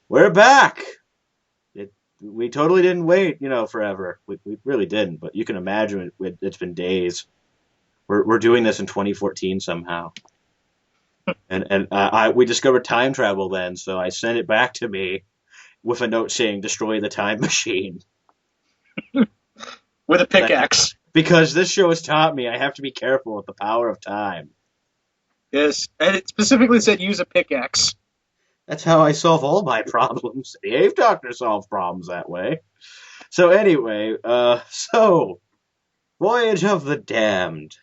We're back. We totally didn't wait, forever. We really didn't, but you can imagine it's been days. We're doing this in 2014 somehow, and we discovered time travel then, so I sent it back to me with a note saying "Destroy the time machine." with a pickaxe. Because this show has taught me I have to be careful with the power of time. Yes, and it specifically said use a pickaxe. That's how I solve all my problems. The Ave Doctor solves problems that way. So anyway, Voyage of the Damned.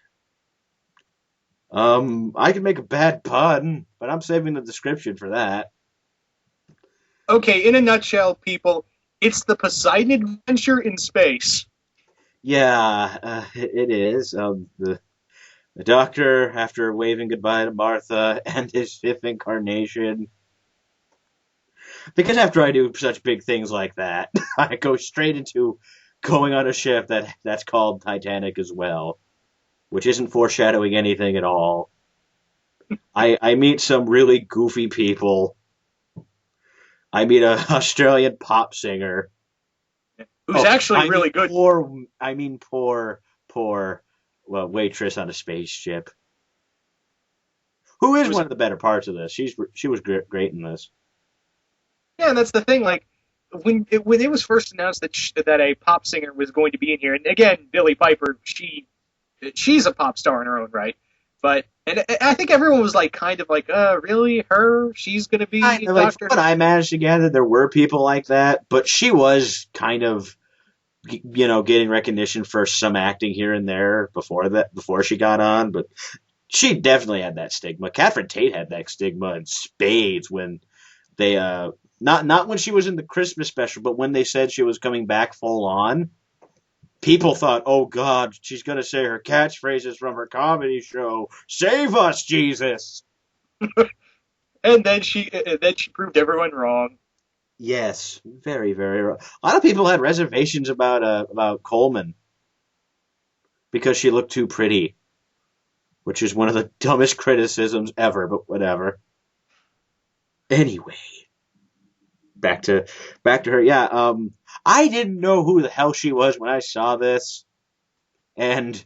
I can make a bad pun, but I'm saving the description for that. Okay, in a nutshell, people, it's the Poseidon adventure in space. Yeah, it is. The Doctor, after waving goodbye to Martha and his fifth incarnation, because after I do such big things like that, I go straight into going on a ship that's called Titanic as well, which isn't foreshadowing anything at all. I meet some really goofy people. I meet an Australian pop singer. Who's Oh, actually really good. poor, well, waitress on a spaceship. Who is Who's one of the better parts of this? She was great in this. Yeah, and that's the thing. Like when it was first announced that a pop singer was going to be in here, and again, Billie Piper, she's a pop star in her own right. But and I think everyone was like, kind of like, really, her? She's gonna Kind be of like from Doctor what Who? I managed to gather, there were people like that, but she was kind of getting recognition for some acting here and there before she got on, but she definitely had that stigma. Catherine Tate had that stigma in spades when they not when she was in the Christmas special, but when they said she was coming back full on. People thought, "Oh God, she's gonna say her catchphrases from her comedy show. Save us, Jesus!" And then she proved everyone wrong. Yes, very, very. A lot of people had reservations about Coleman because she looked too pretty, which is one of the dumbest criticisms ever. But whatever. Anyway, back to back to her. Yeah, I didn't know who the hell she was when I saw this, and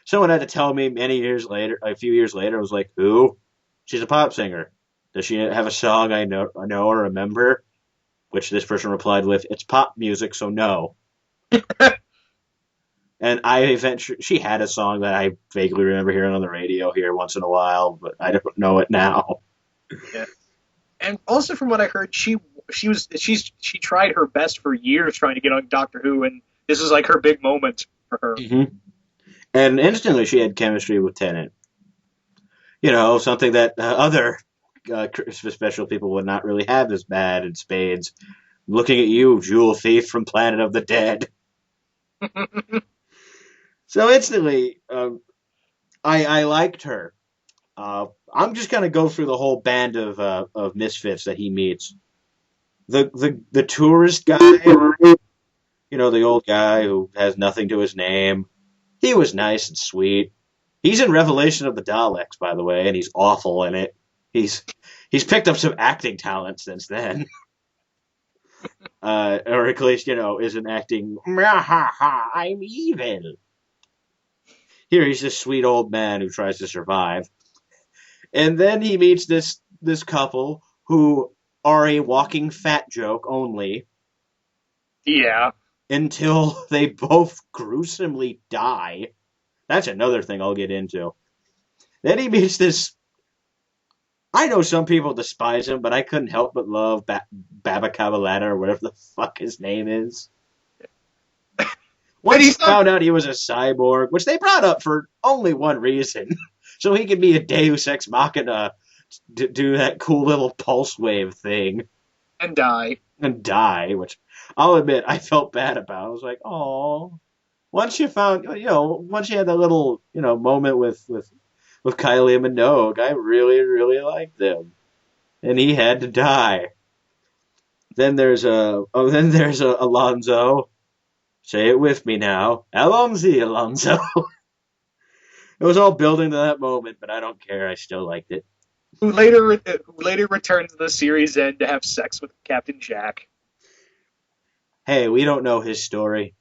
someone had to tell me many years later, a few years later. I was like, "Who? She's a pop singer. Does she have a song I know or remember?" Which this person replied with, "It's pop music, so no." And I eventually, she had a song that I vaguely remember hearing on the radio here once in a while, but I don't know it now. Yeah. And also from what I heard, she tried her best for years trying to get on Doctor Who, and this is like her big moment for her. Hmm. And instantly she had chemistry with Tennant. Something that other Christmas special people would not really have as bad in spades. Looking at you, Jewel Thief from Planet of the Dead. So instantly, I liked her. I'm just gonna go through the whole band of misfits that he meets. The tourist guy, the old guy who has nothing to his name. He was nice and sweet. He's in Revelation of the Daleks, by the way, and he's awful in it. He's he's picked up some acting talent since then, or at least isn't acting. I'm evil. Here he's this sweet old man who tries to survive, and then he meets this couple who are a walking fat joke only Yeah. until they both gruesomely die. That's another thing I'll get into. Then he meets this. I know some people despise him, but I couldn't help but love Baba Cavaletta or whatever the fuck his name is. And Once you he's not. found out he was a cyborg, which they brought up for only one reason, so he could be a Deus Ex Machina to do that cool little pulse wave thing And die. and die, which I'll admit I felt bad about. I was like, oh. Once you had that little, moment with Kylie Minogue, I really, really liked them, and he had to die. Then there's Alonzo. Say it with me now, Alonzo. It was all building to that moment, but I don't care. I still liked it. who later returned to the series end to have sex with Captain Jack. Hey, we don't know his story.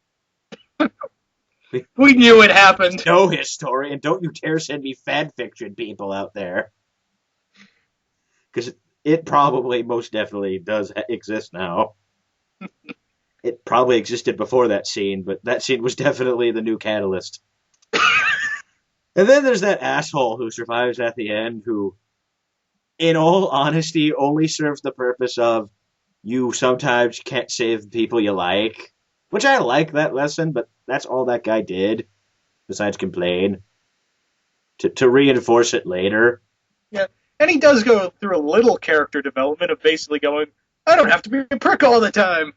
We We knew it happened. know his story, and don't you dare send me fan fiction people out there. Because it probably, most definitely, does exist now. It probably existed before that scene, but that scene was definitely the new catalyst. And then there's that asshole who survives at the end who, in all honesty, only serves the purpose of you sometimes can't save the people you like. Which I like that lesson, but that's all that guy did, besides complain, to reinforce it later. Yeah, and he does go through a little character development of basically going, I don't have to be a prick all the time.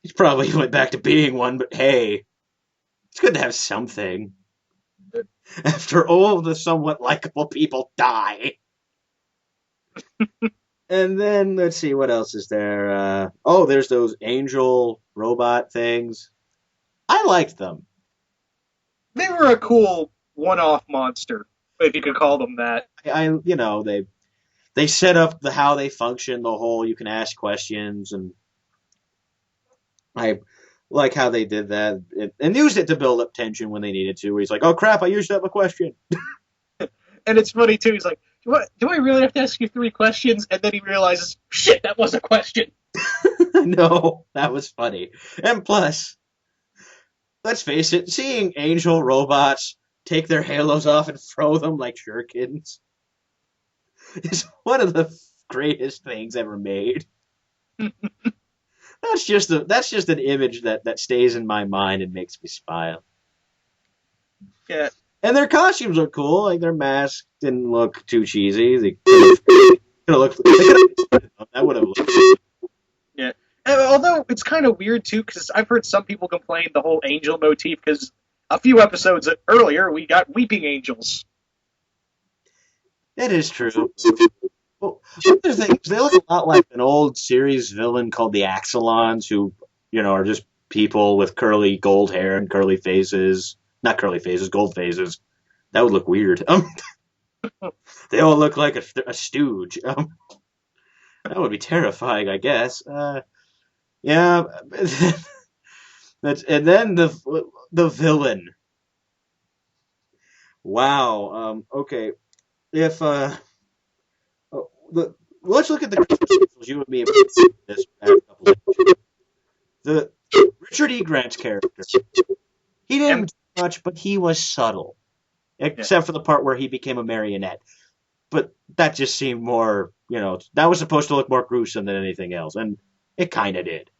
He probably went back to being one, but hey, it's good to have something. After all the somewhat likable people die. And then, let's see, what else is there? There's those angel robot things. I liked them. They were a cool one-off monster, if you could call them that. They set up how they function, the whole you can ask questions, and I like how they did that and used it to build up tension when they needed to. Where he's like, "Oh crap, I used up a question." And it's funny too. He's like, "Do I really have to ask you 3 questions?" And then he realizes, "Shit, that was a question." No, that was funny. And plus, let's face it, seeing angel robots take their halos off and throw them like shurikens is one of the greatest things ever made. That's just an image that stays in my mind and makes me smile. Yeah, And their costumes look cool. Like their masks didn't look too cheesy. They could have looked. That would have looked. yeah. Although it's kind of weird too, because I've heard some people complain the whole angel motif. Because a few episodes earlier, we got weeping angels. That is true. Well, other things, they look a lot like an old series villain called the Axolons, who are just people with curly gold hair and curly faces. Not curly faces, gold faces. That would look weird. They all look like a stooge. That would be terrifying, I guess. Yeah, and then the villain. Wow. Okay. If let's look at the Christmas you and me have this past couple of days. The Richard E. Grant's character. He didn't do much, but he was subtle, except for the part where he became a marionette. But that just seemed more, that was supposed to look more gruesome than anything else, and it kind of did.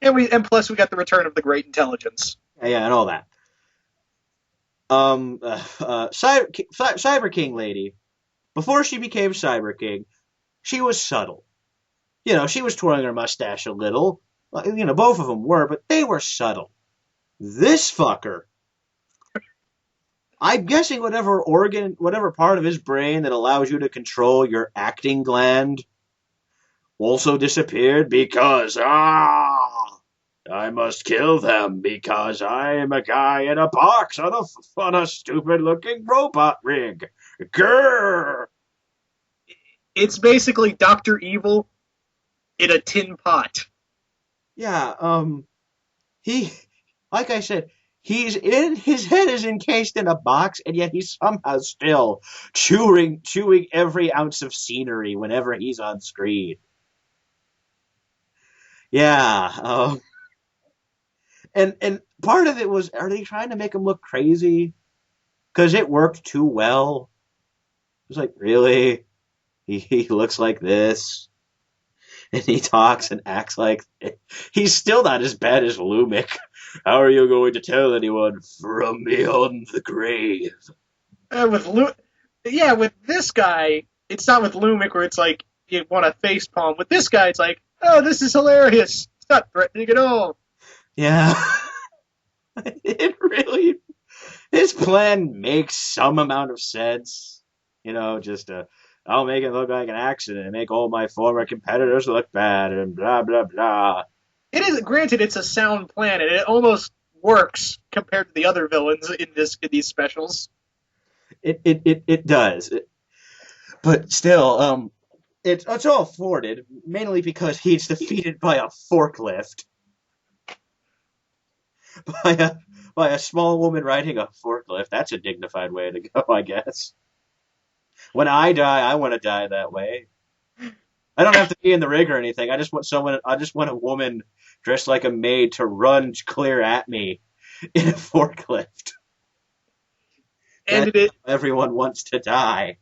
And plus we got the return of the Great Intelligence. Yeah, and all that. Cyber King lady, before she became Cyber King, she was subtle. She was twirling her mustache a little. Both of them were, but they were subtle. This fucker, I'm guessing whatever part of his brain that allows you to control your acting gland also disappeared because, I must kill them because I'm a guy in a box on a stupid-looking robot rig. Grrr! It's basically Dr. Evil in a tin pot. Yeah, like I said, his head is encased in a box, and yet he's somehow still chewing every ounce of scenery whenever he's on screen. Yeah, and part of it was, are they trying to make him look crazy? Because it worked too well. It was like, really? He looks like this, and he talks and acts like he's still not as bad as Lumic. How are you going to tell anyone from beyond the grave? With this guy, it's not with Lumic where it's like you want to face palm. With this guy, it's like, oh, this is hilarious. It's not threatening at all. Yeah, his plan makes some amount of sense. I'll make it look like an accident and make all my former competitors look bad and blah, blah, blah. It is, granted, it's a sound plan, and it almost works compared to the other villains in these specials. It does. But still, it's all thwarted mainly because he's defeated by a forklift, by a by a small woman riding a forklift. That's a dignified way to go, I guess. When I die, I want to die that way. I don't have to be in the rig or anything. I just want someone. I just want a woman dressed like a maid to run clear at me in a forklift. And That's it is, how everyone wants to die.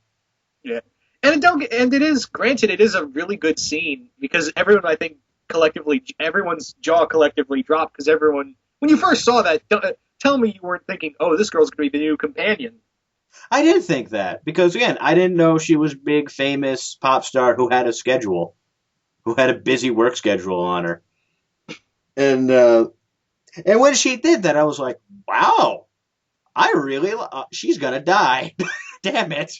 yeah, and it don't, and it is granted, it is a really good scene because everyone, I think, collectively, everyone's jaw collectively dropped because everyone, when you first saw that, tell me you weren't thinking, oh, this girl's gonna be the new companion. I did think that because again, I didn't know she was big, famous pop star who had a schedule, who had a busy work schedule on her, and and when she did that, I was like, wow, I really, she's gonna die. Damn it.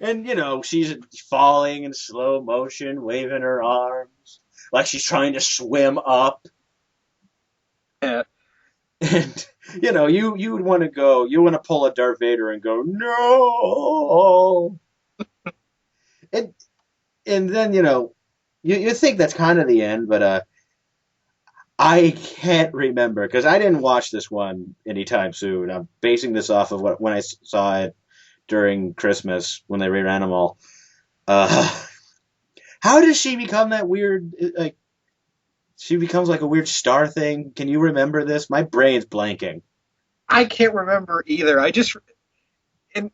And, she's falling in slow motion, waving her arms like she's trying to swim up. Yeah. And, you would want to go, you want to pull a Darth Vader and go, no. And, and then, you think that's kind of the end, but I can't remember because I didn't watch this one anytime soon. I'm basing this off of when I saw it during Christmas when they reran them all. Uh, how does she become that weird? Like she becomes like a weird star thing. Can you remember this? My brain's blanking. I can't remember either. I just, and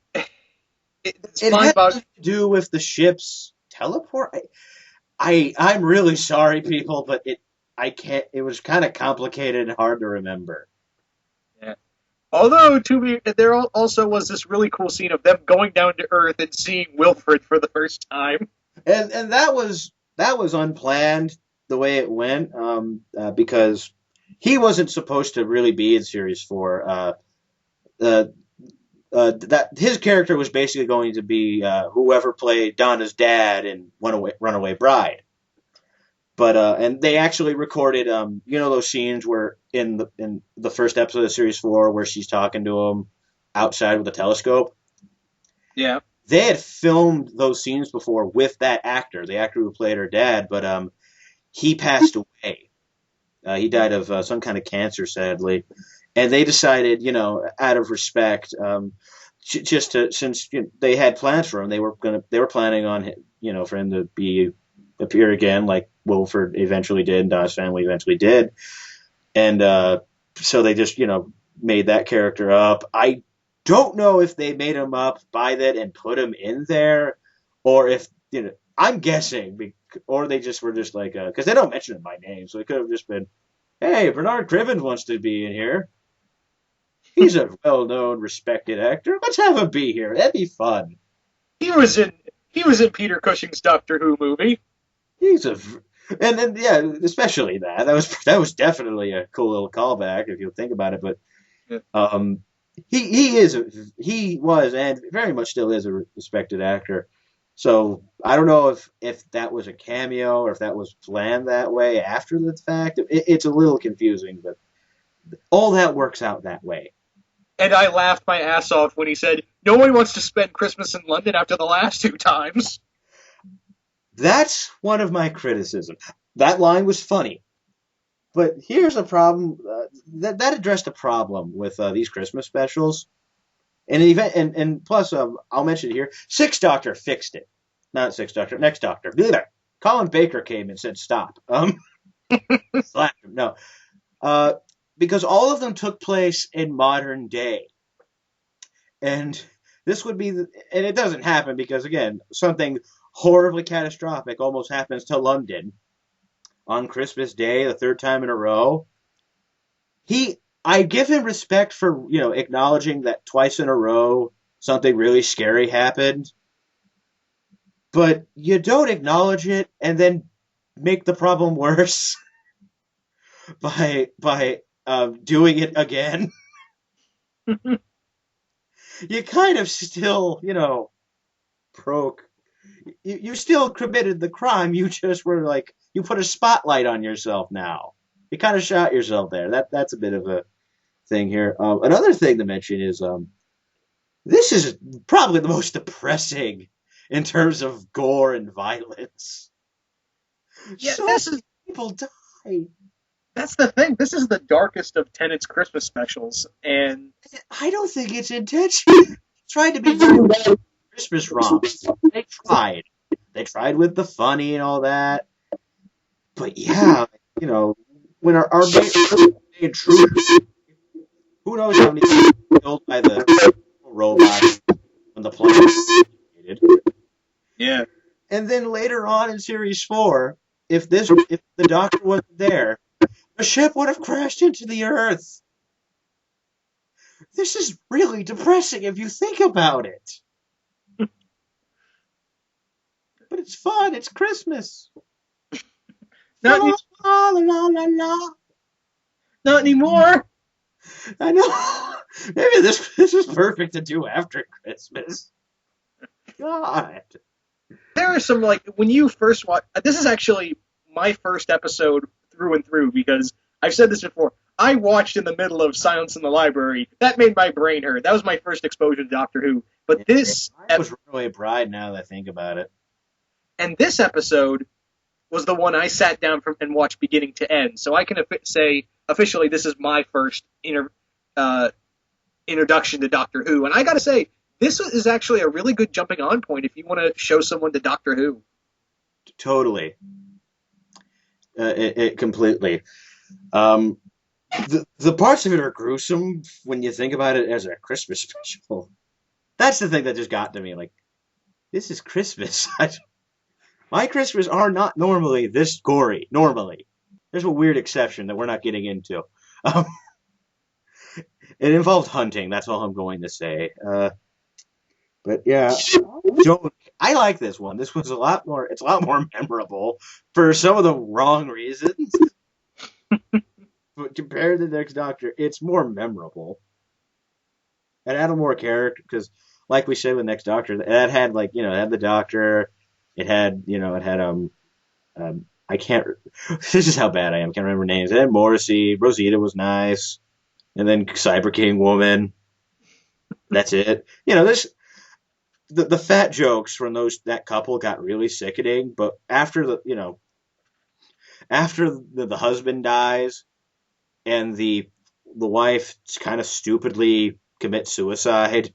it's It mind had boggling. to do with the ship's teleport. I'm really sorry, people, but I can't. It was kind of complicated and hard to remember. Yeah. Although, to be, there also was this really cool scene of them going down to Earth and seeing Wilfred for the first time. And that was unplanned the way it went, because he wasn't supposed to really be in series four. Uh, that his character was basically going to be whoever played Donna's dad in Runaway Bride. But and they actually recorded those scenes where in the first episode of series four where she's talking to him outside with a telescope. Yeah. They had filmed those scenes before with that actor, the actor who played her dad, but he passed away. He died of some kind of cancer, sadly, and they decided, out of respect, just to since they had plans for him, they were planning on for him to be appear again, like Wilford eventually did, and Donna's family eventually did, and so they just made that character up. I don't know if they made him up by that and put him in there, or if I'm guessing, or they just were just like because they don't mention him by name, so it could have just been, hey, Bernard Cribbins wants to be in here. He's a well-known, respected actor. Let's have him be here. That'd be fun. He was in he was in Peter Cushing's Doctor Who movie. He's a, and then yeah, especially that was definitely a cool little callback if you think about it. But Yeah. he was and very much still is a respected actor. So I don't know if that was a cameo or if that was planned that way after the fact. It's a little confusing, but all that works out that way. And I laughed my ass off when he said, "No one wants to spend Christmas in London after the last two times." That's one of my criticisms. That line was funny, but here's a problem that addressed a problem with these Christmas specials. And event, and plus, I'll mention it here. Sixth Doctor fixed it. Not Sixth Doctor. Next Doctor. Colin Baker came and said stop. Slapped him. No, uh, because all of them took place in modern day, and this would be, and it doesn't happen because again, something horribly catastrophic almost happens to London on Christmas Day, the third time in a row. I give him respect for acknowledging that twice in a row something really scary happened, but you don't acknowledge it and then make the problem worse by doing it again. You kind of still broke. You still committed the crime. You just were like you put a spotlight on yourself now. You kind of shot yourself there. That's a bit of a thing here. Another thing to mention is this is probably the most depressing in terms of gore and violence. Yeah, So many people die. that's the thing. This is the darkest of Tennant's Christmas specials, and I don't think it's intentional. They tried to be very Christmas romps. They tried. They tried with the funny and all that. But yeah, you know, when main troop, who knows how many people were killed by the robots when the plane exploded. yeah, And then later on in series 4, if the doctor wasn't there, the ship would have crashed into the earth. This is really depressing if you think about it. But it's fun. It's Christmas. La not la any- la la la la. not anymore. I know. Maybe this is perfect to do after Christmas. God. There are some like when you first watch. This is actually my first episode through and through because I've said this before. I watched in the middle of Silence in the Library. That made my brain hurt. That was my first exposure to Doctor Who. But Yeah, I was Runaway Bride now that I think about it. and this episode was the one I sat down from and watched beginning to end. So I can say officially this is my first uh, introduction to Doctor Who. And I got to say, this is actually a really good jumping on point if you want to show someone to Doctor Who. Totally. It completely. Um, the parts of it are gruesome when you think about it as a Christmas special. That's the thing that just got to me. Like, this is Christmas. My Christmas are not normally this gory. Normally, there's a weird exception that we're not getting into. Um, it involved hunting. That's all I'm going to say. But yeah, don't. I like this one. This one's a lot more. It's a lot more memorable for some of the wrong reasons. But compared to the next Doctor, it's more memorable. It had more character because, like we said with Next Doctor, that had like it had the Doctor. It had it had I can't. This is how bad I am. Can't remember names. It had Morrissey. Rosita was nice, and then Cyber King Woman. That's it. This the fat jokes from that couple got really sickening. But after the husband dies and the wife kind of stupidly commits suicide,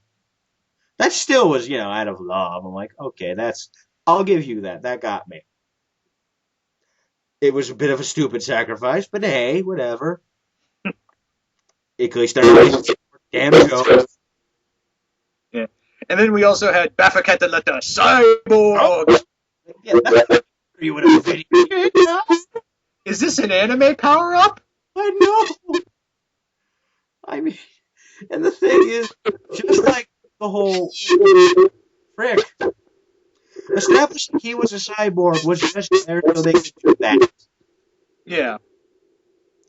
that still was out of love. I'm like, okay, I'll give you that. That got me. It was a bit of a stupid sacrifice, but hey, whatever. At least they're nice damn jokes. Yeah. And then we also had Baphomet the Cyborg. Yeah, that's you would have video game now. Is this an anime power up? I know. I mean, and the thing is, just like the whole Frick, establishing he was a cyborg was just there so they could do that. Yeah.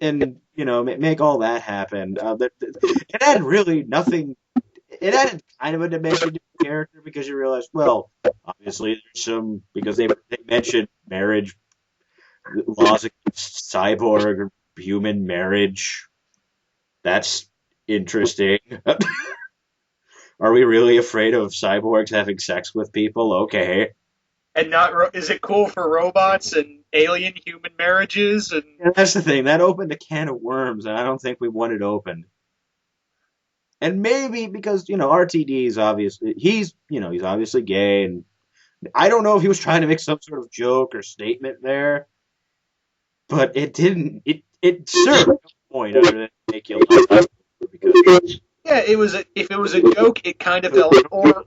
And, make all that happen. It had really nothing. It added kind of a dimension to the character because you realize, well, obviously there's some, because they mentioned marriage, laws against cyborg human marriage. That's interesting. Are we really afraid of cyborgs having sex with people? Okay. And is it cool for robots and alien human marriages? And that's the thing. That opened a can of worms, and I don't think we want it opened. And maybe because RTD is obviously he's obviously gay, and I don't know if he was trying to make some sort of joke or statement there, but it didn't. It served no point other than to make you laugh because yeah, if it was a joke, it kind of felt or.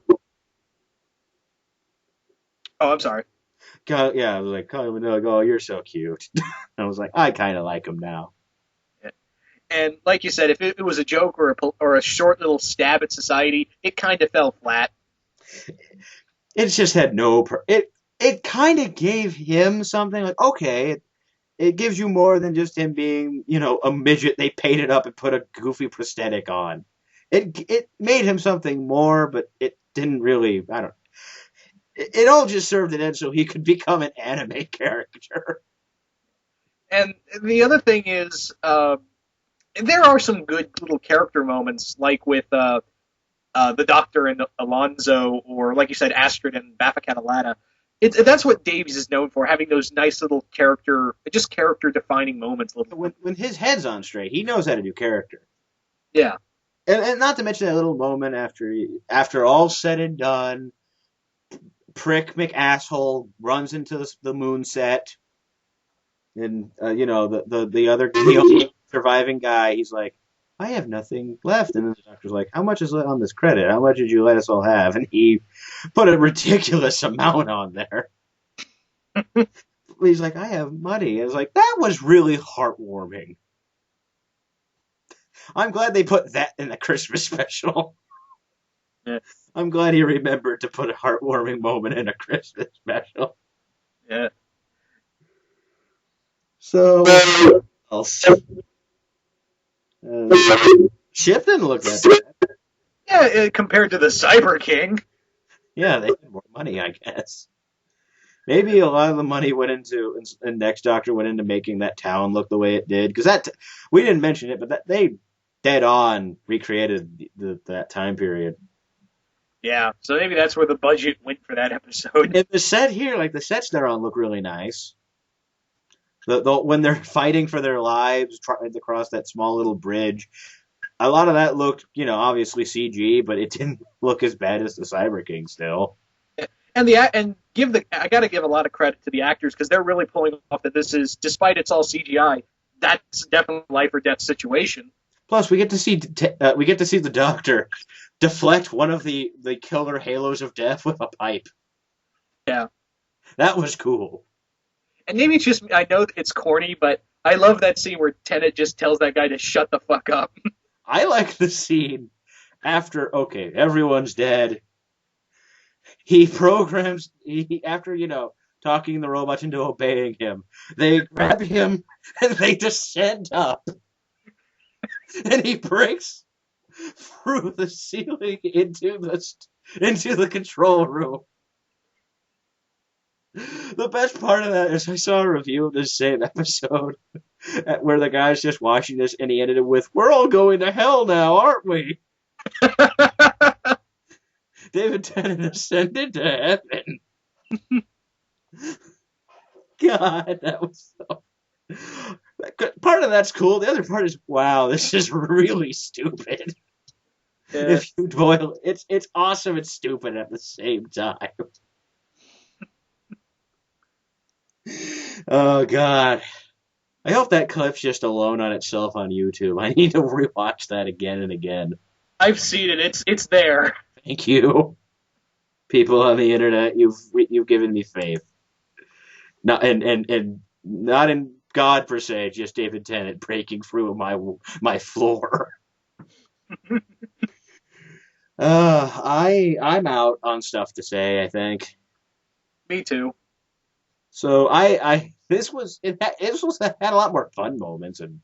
Oh, I'm sorry. Yeah, I was like, oh, you're so cute. I was like, I kind of like him now. Yeah. And like you said, if it was a joke or a short little stab at society, it kind of fell flat. It just had it kind of gave him something like, okay, it gives you more than just him being, a midget they painted up and put a goofy prosthetic on. It made him something more, but it didn't really, I don't. It all just served it in so he could become an anime character. And the other thing is, there are some good little character moments, like with the Doctor and Alonzo, or like you said, Astrid and Baffa Catalana. That's what Davies is known for, having those nice little character defining moments. When his head's on straight, he knows how to do character. Yeah, And not to mention that little moment after all's said and done, prick McAsshole runs into the moon set, and the surviving guy, he's like, I have nothing left, and then the doctor's like, how much is on this credit? How much did you let us all have? And he put a ridiculous amount on there. He's like, I have money. And it's like, that was really heartwarming. I'm glad they put that in the Christmas special. yeah, I'm glad he remembered to put a heartwarming moment in a Christmas special. yeah. So, else? Ship didn't look that bad. Yeah, compared to the Cyber King. Yeah, they had more money, I guess. Maybe a lot of the money went into, and Next Doctor went into making that town look the way it did. Because we didn't mention it, but they dead on recreated that time period. Yeah, so maybe that's where the budget went for that episode. And the set here, like the sets they're on, look really nice. When they're fighting for their lives, trying to cross that small little bridge, a lot of that looked, obviously CG, but it didn't look as bad as the Cyber King still. And I got to give a lot of credit to the actors, because they're really pulling off that this is, despite it's all CGI, that's definitely a life or death situation. Plus, we get to see the Doctor deflect one of the killer halos of death with a pipe. Yeah, that was cool. And maybe it's just, I know it's corny, but I love that scene where Tennant just tells that guy to shut the fuck up. I like the scene after, okay, everyone's dead. He programs, after, talking the robot into obeying him, they grab him and they descend up. And he breaks through the ceiling into the control room. The best part of that is I saw a review of this same episode where the guy's just watching this and he ended it with, we're all going to hell now, aren't we? David Tennant ascended to heaven. God, that was so... Part of that's cool. The other part is, wow, this is really stupid. Yeah. If you boil it's awesome and stupid at the same time. Oh, God. I hope that clip's just alone on itself on YouTube. I need to rewatch that again and again. I've seen it. It's there. Thank you. People on the internet, you've given me faith. Not and not in God per se, just David Tennant breaking through my floor. I'm out on stuff to say, I think. Me too. So this had a lot more fun moments and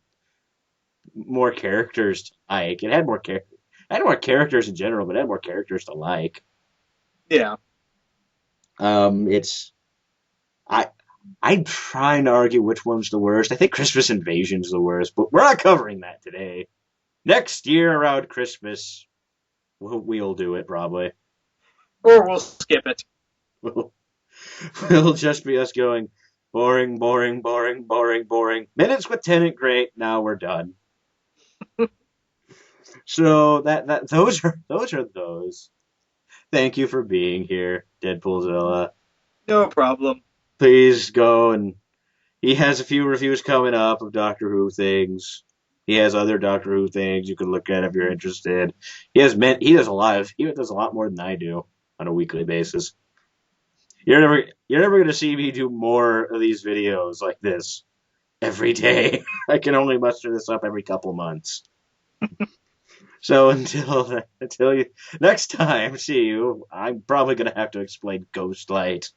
more characters to like. It had more characters in general, but it had more characters to like. Yeah. I'm trying to argue which one's the worst. I think Christmas Invasion's the worst, but we're not covering that today. Next year around Christmas, we'll do it probably. Or we'll skip it. It'll just be us going boring, boring, boring, boring, boring. Minutes with Tennant, great. Now we're done. So those are those. Thank you for being here, Deadpoolzilla. No problem. Please go, and he has a few reviews coming up of Doctor Who things. He has other Doctor Who things you can look at if you're interested. He does a lot more than I do on a weekly basis. You're never gonna see me do more of these videos like this every day. I can only muster this up every couple months. So until you next time, see you. I'm probably gonna have to explain Ghostlight.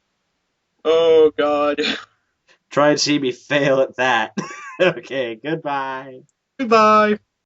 Oh God. Try and see me fail at that. Okay, goodbye. Goodbye.